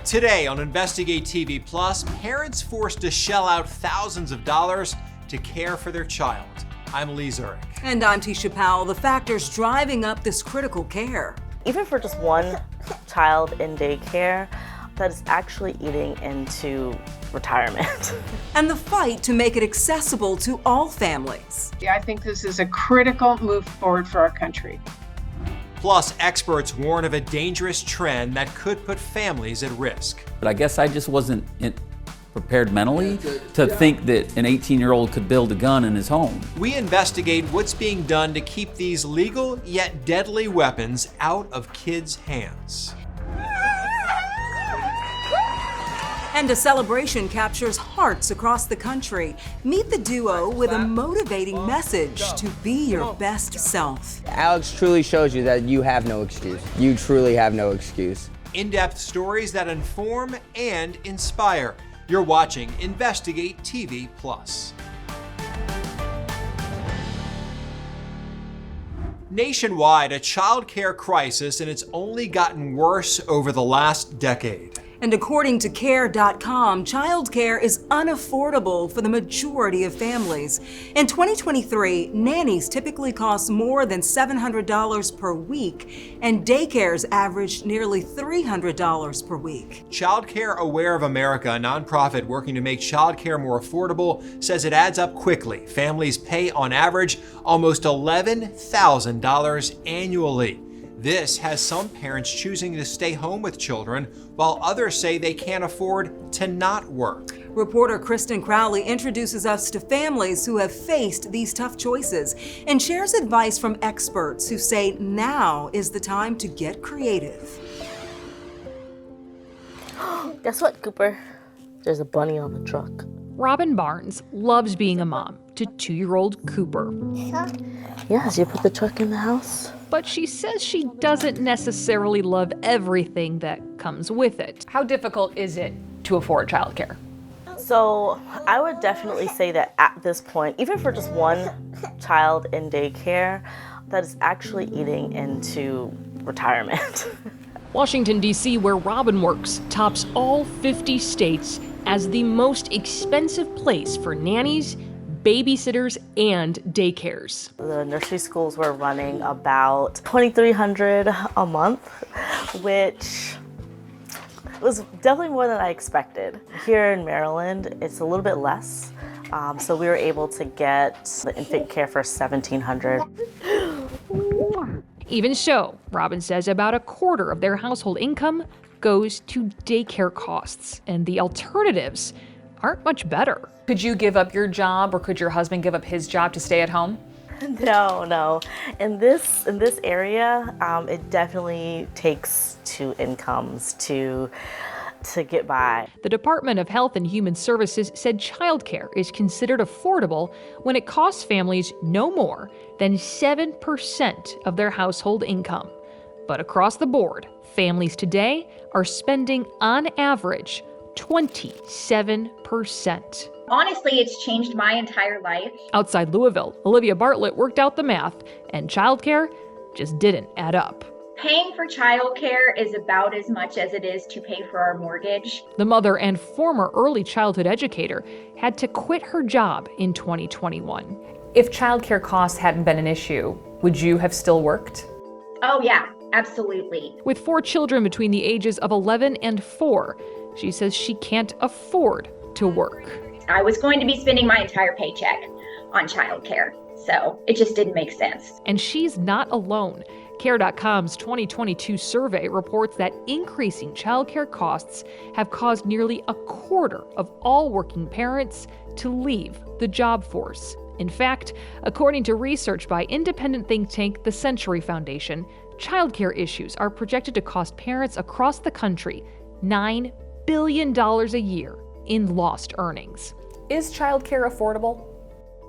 Today on Investigate TV Plus, parents forced to shell out thousands of dollars to care for their child. I'm Lee Zurich. And I'm Tisha Powell. The factors driving up this critical care. Even for just one child in daycare, that is actually eating into retirement. And the fight to make it accessible to all families. I think this is a critical move forward for our country. Plus, experts warn of a dangerous trend that could put families at risk. But I guess I just wasn't prepared mentally to think that an 18-year-old could build a gun in his home. We investigate what's being done to keep these legal yet deadly weapons out of kids' hands. And a celebration captures hearts across the country. Meet the duo with a motivating message to be your best self. Alex truly shows you that you have no excuse. You truly have no excuse. In-depth stories that inform and inspire. You're watching Investigate TV Plus. Nationwide, a childcare crisis, and it's only gotten worse over the last decade. And according to care.com, childcare is unaffordable for the majority of families. In 2023, nannies typically cost more than $700 per week, and daycares averaged nearly $300 per week. Childcare Aware of America, a nonprofit working to make childcare more affordable, says it adds up quickly. Families pay on average almost $11,000 annually. This has some parents choosing to stay home with children, while others say they can't afford to not work. Reporter Kristen Crowley introduces us to families who have faced these tough choices and shares advice from experts who say now is the time to get creative. Guess what, Cooper? There's a bunny on the truck. Robin Barnes loves being a mom to 2-year-old Cooper. Yes, you put the truck in the house. But she says she doesn't necessarily love everything that comes with it. How difficult is it to afford childcare? So I would definitely say that at this point, even for just one child in daycare, that is actually eating into retirement. Washington, D.C., where Robin works, tops all 50 states as the most expensive place for nannies, babysitters, and daycares. The nursery schools were running about $2,300 a month, which was definitely more than I expected. Here in Maryland, it's a little bit less. So we were able to get the infant care for $1,700. Even so, Robin says about a quarter of their household income goes to daycare costs, and the alternatives aren't much better. Could you give up your job, or could your husband give up his job to stay at home? No. In this area, it definitely takes two incomes to get by. The Department of Health and Human Services said childcare is considered affordable when it costs families no more than 7% of their household income. But across the board, families today are spending on average 27%. Honestly, it's changed my entire life. Outside Louisville, Olivia Bartlett worked out the math, and childcare just didn't add up. Paying for childcare is about as much as it is to pay for our mortgage. The mother and former early childhood educator had to quit her job in 2021. If childcare costs hadn't been an issue, would you have still worked? Oh yeah, absolutely. With 4 children between the ages of 11 and 4, she says she can't afford to work. I was going to be spending my entire paycheck on childcare, so it just didn't make sense. And she's not alone. Care.com's 2022 survey reports that increasing childcare costs have caused nearly a quarter of all working parents to leave the job force. In fact, according to research by independent think tank the Century Foundation, childcare issues are projected to cost parents across the country $9 billion a year in lost earnings. Is childcare affordable?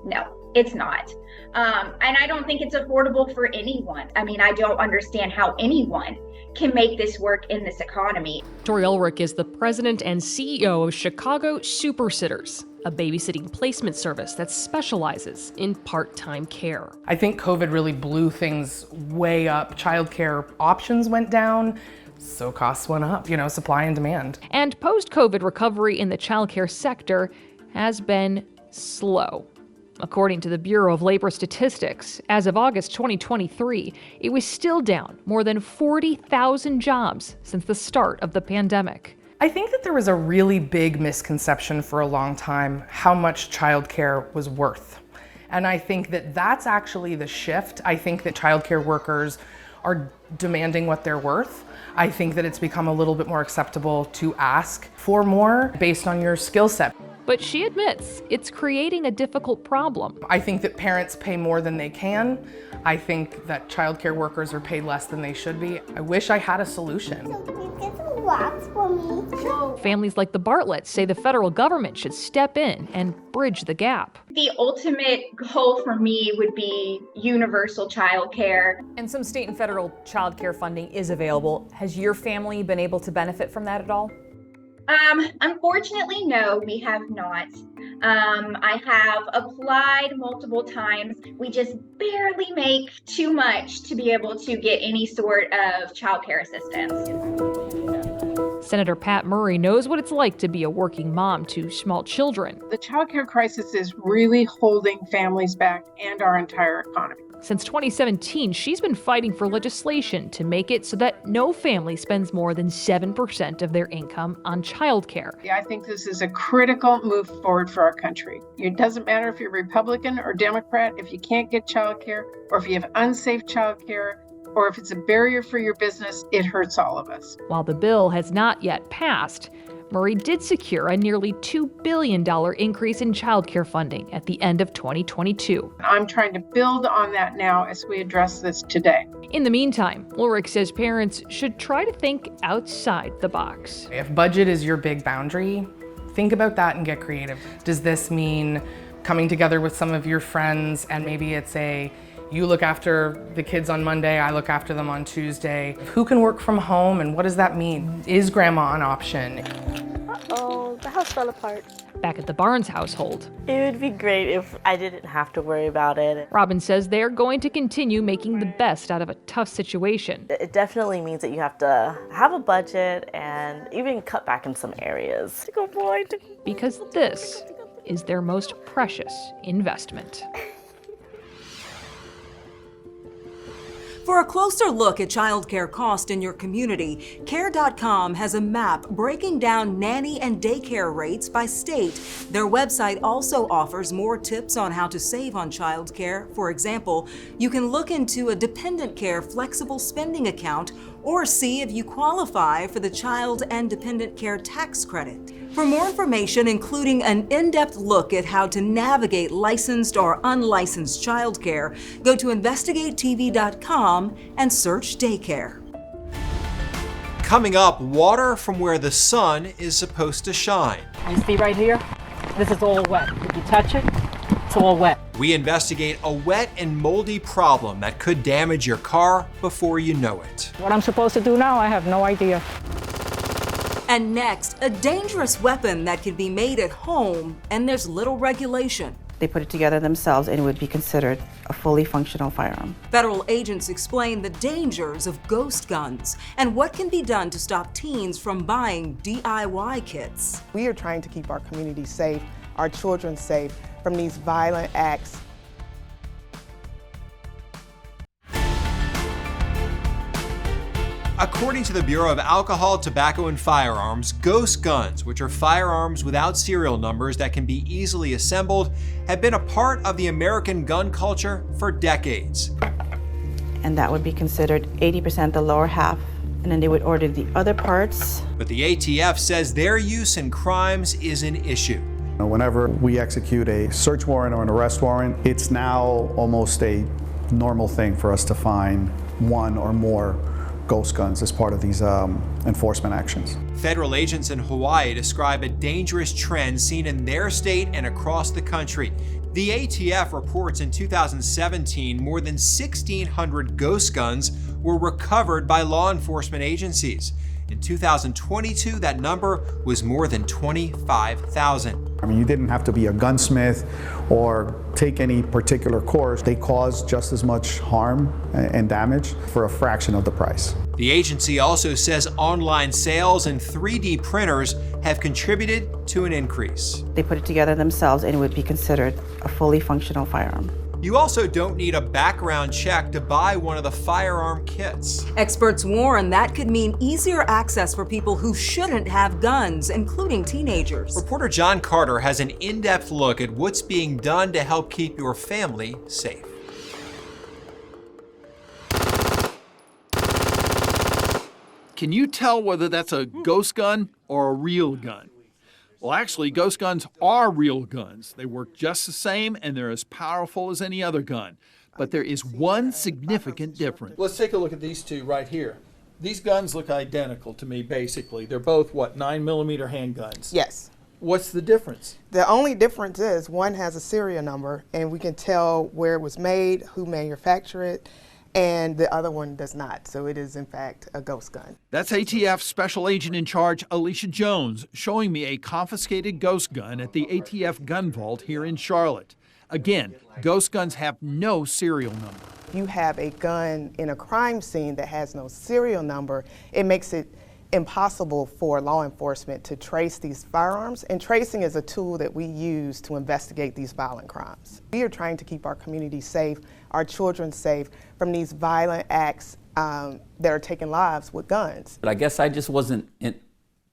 No, it's not. And I don't think it's affordable for anyone. I mean, I don't understand how anyone can make this work in this economy. Tori Ulrich is the president and CEO of Chicago Super Sitters. a babysitting placement service that specializes in part-time care. I think COVID really blew things way up. Childcare options went down, so costs went up, supply and demand. And post-COVID recovery in the childcare sector has been slow. According to the Bureau of Labor Statistics, as of August 2023, it was still down more than 40,000 jobs since the start of the pandemic. I think that there was a really big misconception for a long time how much childcare was worth. And I think that that's actually the shift. I think that childcare workers are demanding what they're worth. I think that it's become a little bit more acceptable to ask for more based on your skill set. But she admits it's creating a difficult problem. I think that parents pay more than they can. I think that childcare workers are paid less than they should be. I wish I had a solution. Families like the Bartletts say the federal government should step in and bridge the gap. The ultimate goal for me would be universal childcare. And some state and federal childcare funding is available. Has your family been able to benefit from that at all? Unfortunately, no, we have not. I have applied multiple times. We just barely make too much to be able to get any sort of childcare assistance. Senator Pat Murray knows what it's like to be a working mom to small children. The childcare crisis is really holding families back and our entire economy. Since 2017, she's been fighting for legislation to make it so that no family spends more than 7% of their income on childcare. Yeah, I think this is a critical move forward for our country. It doesn't matter if you're Republican or Democrat, if you can't get childcare, or if you have unsafe childcare, or if it's a barrier for your business, it hurts all of us. While the bill has not yet passed, Murray did secure a nearly $2 billion increase in childcare funding at the end of 2022. I'm trying to build on that now as we address this today. In the meantime, Ulrich says parents should try to think outside the box. If budget is your big boundary, think about that and get creative. Does this mean coming together with some of your friends and maybe it's you look after the kids on Monday, I look after them on Tuesday. Who can work from home and what does that mean? Is grandma an option? Uh-oh, the house fell apart. Back at the Barnes household, It would be great if I didn't have to worry about it. Robin says they're going to continue making the best out of a tough situation. It definitely means that you have to have a budget and even cut back in some areas. Good boy. Because this is their most precious investment. For a closer look at childcare cost in your community, Care.com has a map breaking down nanny and daycare rates by state. Their website also offers more tips on how to save on childcare. For example, you can look into a dependent care flexible spending account or see if you qualify for the Child and Dependent Care Tax Credit. For more information, including an in-depth look at how to navigate licensed or unlicensed childcare, go to InvestigateTV.com and search daycare. Coming up, water from where the sun is supposed to shine. You see right here? This is all wet. If you touch it, it's all wet. We investigate a wet and moldy problem that could damage your car before you know it. What I'm supposed to do now, I have no idea. And next, a dangerous weapon that can be made at home, and there's little regulation. They put it together themselves and it would be considered a fully functional firearm. Federal agents explain the dangers of ghost guns and what can be done to stop teens from buying DIY kits. We are trying to keep our community safe, our children safe from these violent acts. According to the Bureau of Alcohol, Tobacco, and Firearms, ghost guns, which are firearms without serial numbers that can be easily assembled, have been a part of the American gun culture for decades. And that would be considered 80% the lower half, and then they would order the other parts. But the ATF says their use in crimes is an issue. Whenever we execute a search warrant or an arrest warrant, it's now almost a normal thing for us to find one or more ghost guns as part of these enforcement actions. Federal agents in Hawaii describe a dangerous trend seen in their state and across the country. The ATF reports in 2017 more than 1,600 ghost guns were recovered by law enforcement agencies. In 2022, that number was more than 25,000. I mean, you didn't have to be a gunsmith or take any particular course. They cause just as much harm and damage for a fraction of the price. The agency also says online sales and 3D printers have contributed to an increase. They put it together themselves and it would be considered a fully functional firearm. You also don't need a background check to buy one of the firearm kits. Experts warn that could mean easier access for people who shouldn't have guns, including teenagers. Reporter John Carter has an in-depth look at what's being done to help keep your family safe. Can you tell whether that's a ghost gun or a real gun? Well, actually, ghost guns are real guns. They work just the same and they're as powerful as any other gun. But there is one significant difference. Let's take a look at these two right here. These guns look identical to me, basically. They're both, 9mm handguns? Yes. What's the difference? The only difference is one has a serial number and we can tell where it was made, who manufactured it, and the other one does not. So it is, in fact, a ghost gun. That's ATF Special Agent in Charge Alicia Jones showing me a confiscated ghost gun at the ATF gun vault here in Charlotte. Again, ghost guns have no serial number. If you have a gun in a crime scene that has no serial number, it makes it impossible for law enforcement to trace these firearms, and tracing is a tool that we use to investigate these violent crimes. We are trying to keep our community safe, our children safe from these violent acts that are taking lives with guns. But I guess I just wasn't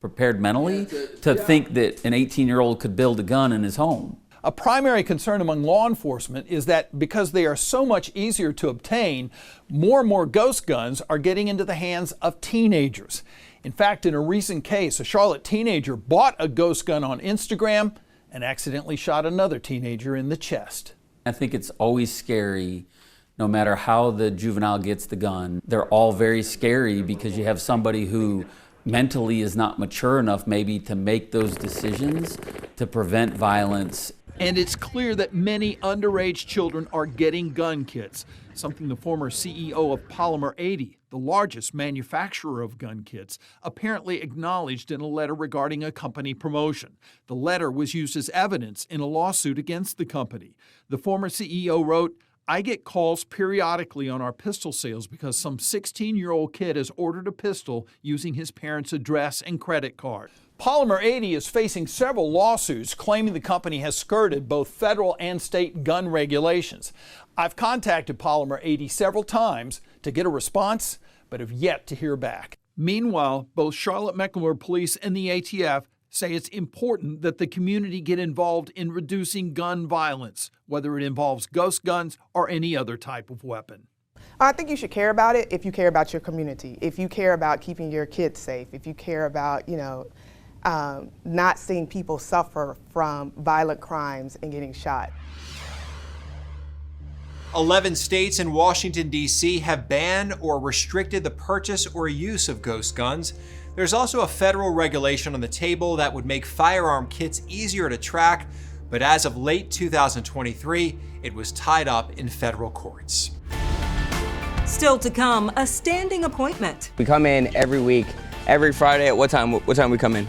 prepared mentally to think that an 18-year-old could build a gun in his home. A primary concern among law enforcement is that because they are so much easier to obtain, more and more ghost guns are getting into the hands of teenagers. In fact, in a recent case, a Charlotte teenager bought a ghost gun on Instagram and accidentally shot another teenager in the chest. I think it's always scary, no matter how the juvenile gets the gun. They're all very scary because you have somebody who mentally is not mature enough maybe to make those decisions to prevent violence. And it's clear that many underage children are getting gun kits, something the former CEO of Polymer 80, the largest manufacturer of gun kits, apparently acknowledged in a letter regarding a company promotion. The letter was used as evidence in a lawsuit against the company. The former CEO wrote, "I get calls periodically on our pistol sales because some 16-year-old kid has ordered a pistol using his parents' address and credit card." Polymer 80 is facing several lawsuits claiming the company has skirted both federal and state gun regulations. I've contacted Polymer 80 several times to get a response, but have yet to hear back. Meanwhile, both Charlotte-Mecklenburg Police and the ATF say it's important that the community get involved in reducing gun violence, whether it involves ghost guns or any other type of weapon. I think you should care about it if you care about your community, if you care about keeping your kids safe, if you care about, not seeing people suffer from violent crimes and getting shot. 11 states and Washington, D.C. have banned or restricted the purchase or use of ghost guns. There's also a federal regulation on the table that would make firearm kits easier to track, but as of late 2023, it was tied up in federal courts. Still to come, a standing appointment. We come in every week, every Friday at what time? What time we come in?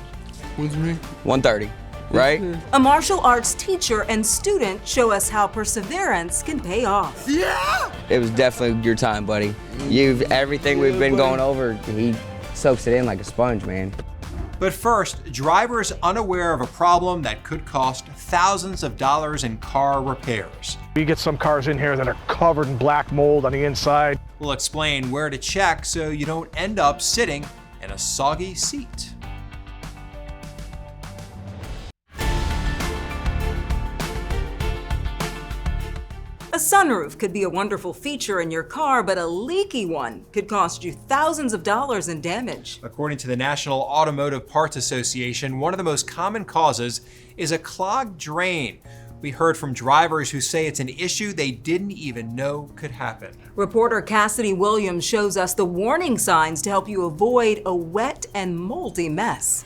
1:30, right? A martial arts teacher and student show us how perseverance can pay off. Yeah! It was definitely your time, buddy. Everything we've been going over, he soaks it in like a sponge, man. But first, drivers unaware of a problem that could cost thousands of dollars in car repairs. You get some cars in here that are covered in black mold on the inside. We'll explain where to check so you don't end up sitting in a soggy seat. A sunroof could be a wonderful feature in your car, but a leaky one could cost you thousands of dollars in damage. According to the National Automotive Parts Association, one of the most common causes is a clogged drain. We heard from drivers who say it's an issue they didn't even know could happen. Reporter Cassidy Williams shows us the warning signs to help you avoid a wet and moldy mess.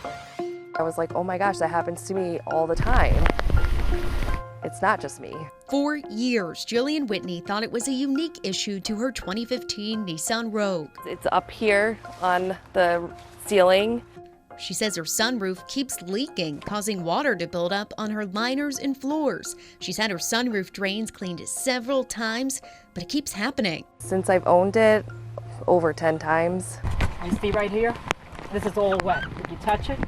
I was like, oh my gosh, that happens to me all the time. it's not just me. For years, Jillian Whitney thought it was a unique issue to her 2015 Nissan Rogue. It's up here on the ceiling. She says her sunroof keeps leaking, causing water to build up on her liners and floors. She's had her sunroof drains cleaned several times, but it keeps happening. Since I've owned it, over 10 times. You see right here? This is all wet. If you touch it,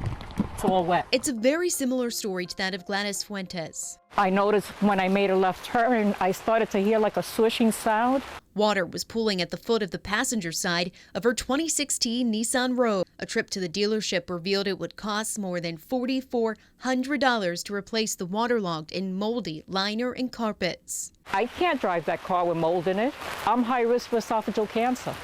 it's all wet. It's a very similar story to that of Gladys Fuentes. I noticed when I made a left turn, I started to hear like a swishing sound. Water was pooling at the foot of the passenger side of her 2016 Nissan Rogue. A trip to the dealership revealed it would cost more than $4,400 to replace the waterlogged and moldy liner and carpets. I can't drive that car with mold in it. I'm high risk for esophageal cancer.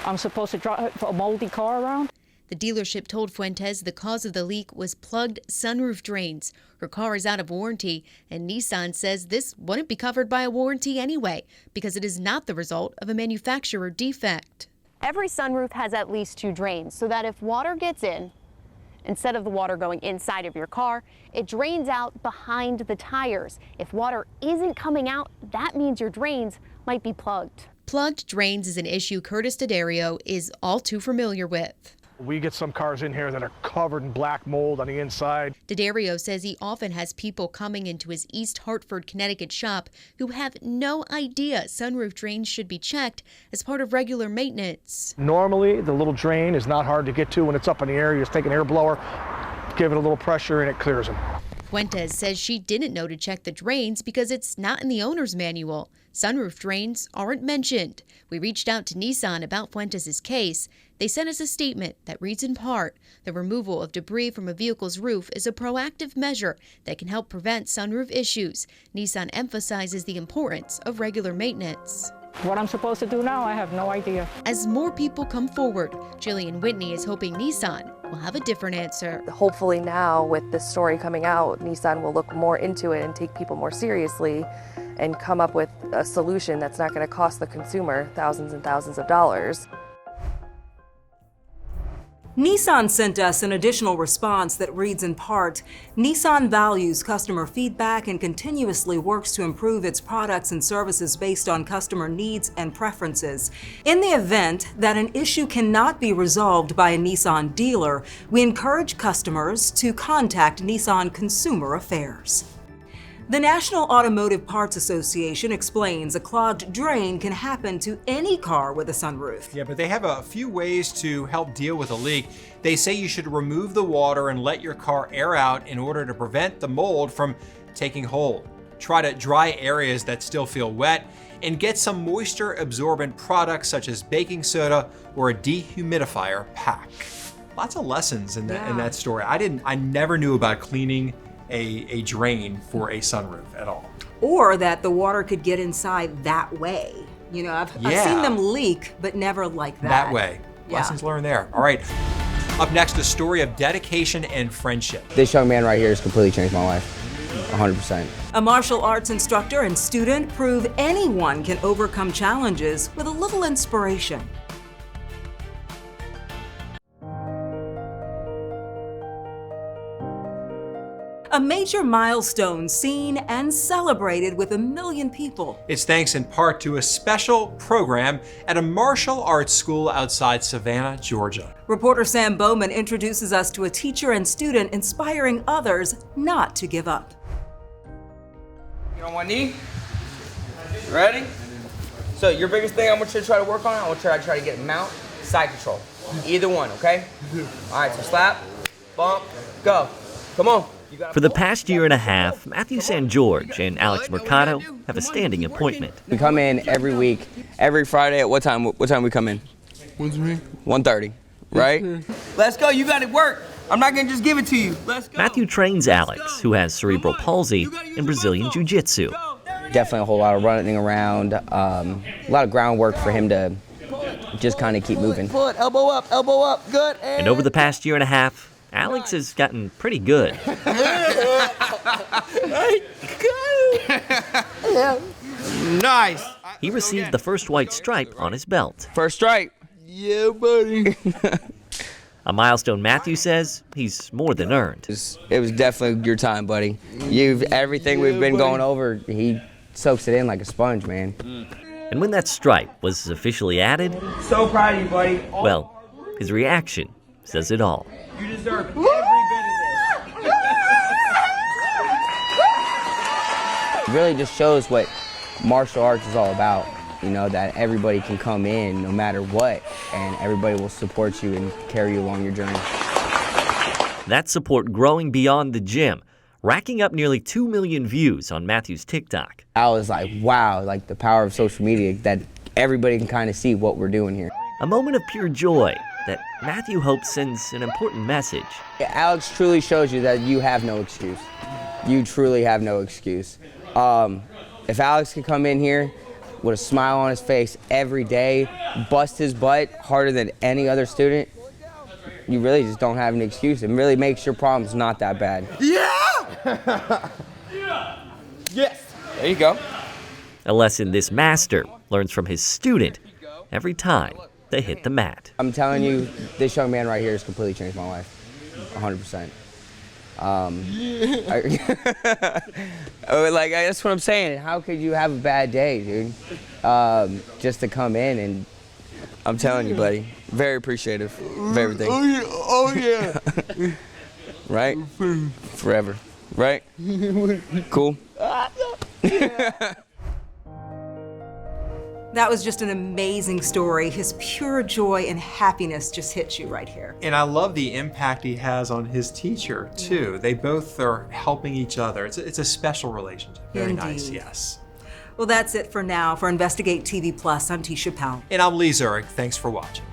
I'm supposed to drive a moldy car around? The dealership told Fuentes the cause of the leak was plugged sunroof drains. Her car is out of warranty, and Nissan says this wouldn't be covered by a warranty anyway because it is not the result of a manufacturer defect. Every sunroof has at least 2 drains so that if water gets in, instead of the water going inside of your car, it drains out behind the tires. If water isn't coming out, that means your drains might be plugged. Plugged drains is an issue Curtis D'Addario is all too familiar with. We get some cars in here that are covered in black mold on the inside. D'Addario says he often has people coming into his East Hartford, Connecticut shop who have no idea sunroof drains should be checked as part of regular maintenance. Normally, the little drain is not hard to get to when it's up in the air. You just take an air blower, give it a little pressure, and it clears them. Fuentes says she didn't know to check the drains because it's not in the owner's manual. Sunroof drains aren't mentioned. We reached out to Nissan about Fuentes' case. They sent us a statement that reads in part, the removal of debris from a vehicle's roof is a proactive measure that can help prevent sunroof issues. Nissan emphasizes the importance of regular maintenance. What I'm supposed to do now, I have no idea. As more people come forward, Jillian Whitney is hoping Nissan will have a different answer. Hopefully now, with this story coming out, Nissan will look more into it and take people more seriously and come up with a solution that's not going to cost the consumer thousands and thousands of dollars. Nissan sent us an additional response that reads in part, Nissan values customer feedback and continuously works to improve its products and services based on customer needs and preferences. In the event that an issue cannot be resolved by a Nissan dealer, we encourage customers to contact Nissan Consumer Affairs. The National Automotive Parts Association explains a clogged drain can happen to any car with a sunroof. Yeah, but they have a few ways to help deal with a leak. They say you should remove the water and let your car air out in order to prevent the mold from taking hold. Try to dry areas that still feel wet and get some moisture absorbent products such as baking soda or a dehumidifier pack. Lots of lessons in that story. I never knew about cleaning a drain for a sunroof at all. Or that the water could get inside that way. You know, I've seen them leak, but never like that. That way. Lessons learned there. All right. Up next, a story of dedication and friendship. This young man right here has completely changed my life, 100%. A martial arts instructor and student prove anyone can overcome challenges with a little inspiration. A major milestone seen and celebrated with 1 million people. It's thanks in part to a special program at a martial arts school outside Savannah, Georgia. Reporter Sam Bowman introduces us to a teacher and student inspiring others not to give up. Get on one knee. Ready? So your biggest thing I want you to try to work on, I want you to try to get mount, side control. Either one, okay? All right, so slap, bump, go. Come on. For the past year and a half, Matthew San George and Alex Mercado have a standing appointment. We come in every week, every Friday at what time? What time we come in? 1:30, right? Let's go. You got to work. I'm not gonna just give it to you. Let's go. Matthew trains Alex, who has cerebral palsy, in Brazilian jiu-jitsu. Definitely a whole lot of running around, a lot of groundwork for him to just kind of keep moving. Pull it, elbow up, good. And over the past year and a half, Alex has gotten pretty good. Nice. He received the first white stripe on his belt. First stripe. Yeah, buddy. A milestone Matthew says he's more than earned. It was definitely your time, buddy. Everything we've been going over, he soaks it in like a sponge, man. And when that stripe was officially added, So proud of you, buddy. well, his reaction says it all. You deserve every bit of this. It really just shows what martial arts is all about. You know, that everybody can come in no matter what, and everybody will support you and carry you along your journey. That support growing beyond the gym, racking up nearly 2 million views on Matthew's TikTok. I was like, wow, like the power of social media, that everybody can kind of see what we're doing here. A moment of pure joy that Matthew hopes sends an important message. Alex truly shows you that you have no excuse. You truly have no excuse. If Alex could come in here with a smile on his face every day, bust his butt harder than any other student, you really just don't have an excuse. It really makes your problems not that bad. Yeah! Yes! There you go. A lesson this master learns from his student every time they hit the mat. I'm telling you, this young man right here has completely changed my life, 100%. Like, that's what I'm saying. How could you have a bad day, dude? Just to come in, and I'm telling you, buddy, very appreciative of everything. Oh yeah. Right? Forever. Right? Cool. That was just an amazing story. His pure joy and happiness just hits you right here. And I love the impact he has on his teacher, too. They both are helping each other. It's a special relationship. Very nice, Indeed. yes. Well, that's it for now. For Investigate TV Plus, I'm Tisha Powell. And I'm Lee Zurich. Thanks for watching.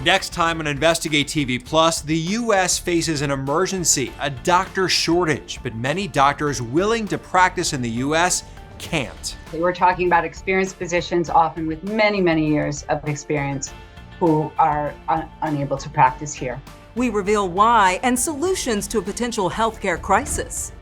Next time on Investigate TV Plus, the U.S. faces an emergency, a doctor shortage, but many doctors willing to practice in the U.S. can't. We're talking about experienced physicians, often with many, many years of experience, who are unable to practice here. We reveal why and solutions to a potential healthcare crisis.